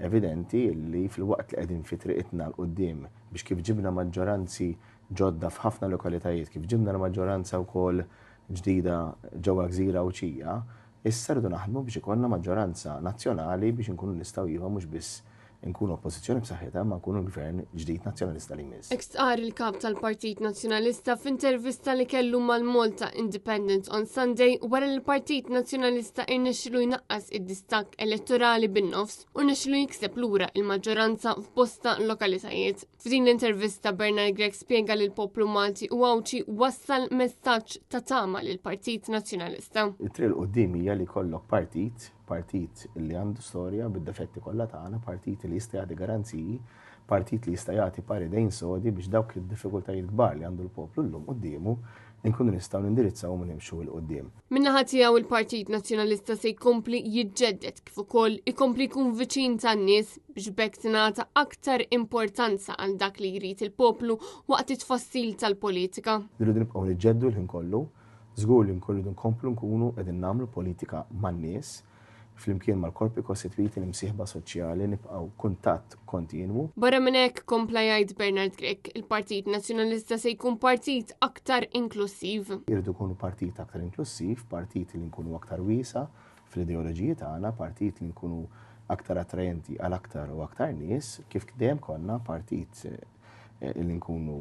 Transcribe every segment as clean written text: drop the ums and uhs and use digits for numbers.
evidenti li fil-waqt li qegħdin fi triqitna l-qudiem biex kif ġibna maġġoranzi ġodda f'ħafna lokalitajiet, kif ġibna l-maġġoranza wkoll ġdida ġewwa Gżira u Ċija, issa rridu naħdmu biex ikollna maġġoranza nazzjonali biex inkunu nistgħu iva mhux biss nkunu oppożizzjoni b'saħħitha ma nkunu gvern ġdid nazzjonalista li jmiss. Qal il-kap tal-Partit Nazzjonalista f'intervista li kellu mal-Malta Independent on Sunday wara li l-Partit Nazzjonalista irnexxielu jnaqqas id-distakk elettorali bin-nofs u rnexxielu jikseb lura il-maġġoranza f'bosta lokalitajiet. F'din l-intervista Bernard Gregg spjega li l-poplu Malti u Awċi wassal messaġġ ta' tama lill-Partit Nazzjonalista. Il-triq qudiem hija li jkollok partit li għandu storja bid-defetti kollha tagħna, partit li jista' jagħti garanziji, partit li jista' jagħti paridejn sodi biex dawk id-diffikultajiet kbar li għandu l-poplu llum qudiemu nkunu nistgħu nindirizzaw u nimxu l qudiem. Min-naħa tiegħu il-Partit Nazzjonalista se jkompli jiġġedded kif ukoll ikompli jkun viċin tan-nies biex bekk tingħata aktar importanza għal dak li jrid il-poplu waqt it-tfassil tal-politika. Irridu nibqgħu niġġeddu l-ħin kollu, żgur li nkomplu nkunu qegħdin nagħmlu politika man-nies flimkien mal-korpi kostitwiti l-imsieħba soċjali nibqgħu kuntatt kontinwu. Barra minn hekk kompla jgħid Bernard Gregg, il-Partit Nazzjonalista se jkun partit aktar inklusiv. Irridu nkunu partit aktar inklusiv, partit li nkunu aktar wiesa fl-ideoloġiji tagħna, partit li nkunu aktar attrajenti għal aktar u aktar nies, kif dejjem konna partit li nkunu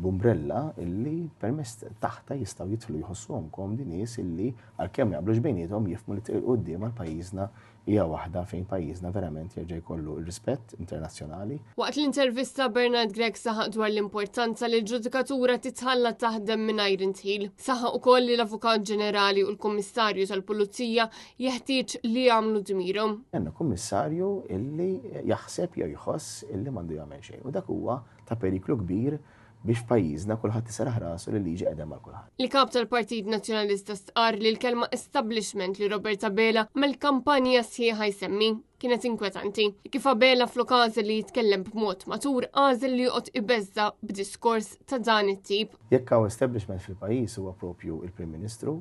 b'umbrella illi permess taħta jistgħu jidħlu jħossuhom komdi nies illi għalkemm jaqblux bejniethom jifhmu li triq quddiem għal pajjiżna hija waħda fejn pajjiżna verament jerġa' jkollu r-rispett internazzjonali. Waqt l-intervista Bernard Gregg saħaq dwar l-importanza li l-ġudikatura titħalla taħdem mingħajr intħil. Saħaq ukoll li l-Avukat Ġenerali u l-Kummissarju tal-Pulizija jeħtieġ li jagħmlu dmirhom. Għandna kummissarju illi jaħseb jew jħoss illi m'għandu jagħmel xejn u dak huwa ta' periklu kbir biex pajjiżna kulħadd isaraħ rasu li liġi qedem mal kulħadd. Il-kap tal-Partit Nazzjonalista stqar li l-kelma establishment li Roberta Bela mill-kampanja sħiħa jsemmi kienet inkwetanti. Kif Bela fl-okkażi li jitkellem b'mod matur għażel li joqgħod ibeżza b'diskors ta' dan it-tip. Jekk hawn establishment fil-pajjiż huwa proprju il-Prim Ministru,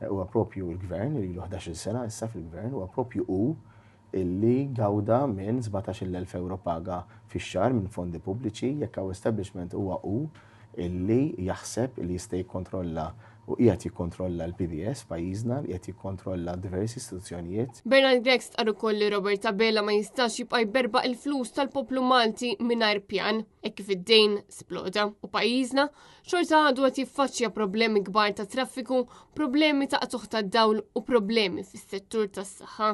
huwa proprju l-Gvern li ilu 11 sena issa fil-Gvern, huwa proprju hu illi gawda minn 17,000 euro paga fix-xahar minn fondi pubbliċi, jekk hawn establishment huwa hu illi jaħseb li jista' jikkontrolla u qiegħed jikkontrolla l-PBS pajjiżna li qed jikkontrolla diversi istituzzjonijiet. Bernard Gregg stqar ukoll li Roberta Bela ma jistax jibqa' jberba' il-flus tal-poplu Malti mingħajr pjan hekk kif id-dejn sploda u pajjiżna xorta għadu qed jiffaċċja problemi kbar ta' traffiku, problemi ta' qtuħ tad-dawl u problemi fis-settur tas-saħħa.